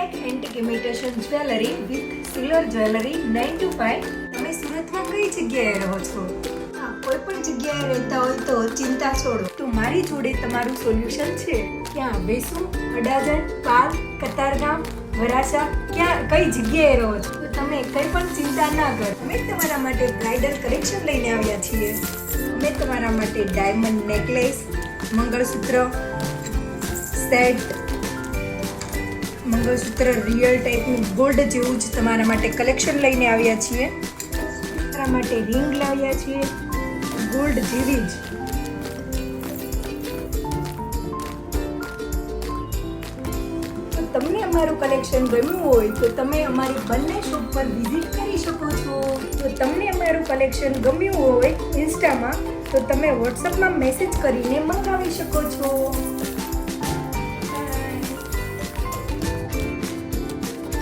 Unique antique imitation jewellery with silver jewellery 9 to 5. તમે સુરતમાં કઈ જગ્યાએ રહો છો? કોઈ પણ જગ્યાએ રહેતા હોય તો ચિંતા છોડો, તો મારી જોડે તમારું સોલ્યુશન છે. ક્યાં વેસુ, અડાજણ, પાલ, કતારગામ, વરાછા, ક્યાં કઈ જગ્યાએ રહો છો તો તમે કંઈ પણ ચિંતા ના કરો. અમે તમારા માટે બ્રાઇડલ કલેક્શન લઈને આવ્યા છીએ. અમે તમારા માટે ડાયમંડ નેકલેસ, મંગળસૂત્ર સેટ, મંગળસૂત્ર રિયલ ટાઈપનું ગોલ્ડ જેવું જ તમારા માટે કલેક્શન લઈને આવ્યા છીએ. તમારા માટે રિંગ લાવ્યા છીએ ગોલ્ડ જેવી જ. તો તમને અમારું કલેક્શન ગમ્યું હોય તો તમે અમારી બંને શોપ પર વિઝિટ કરી શકો છો. તો તમને અમારું કલેક્શન ગમ્યું હોય ઇન્સ્ટામાં તો તમે વોટ્સઅપમાં મેસેજ કરીને મંગાવી શકો છો.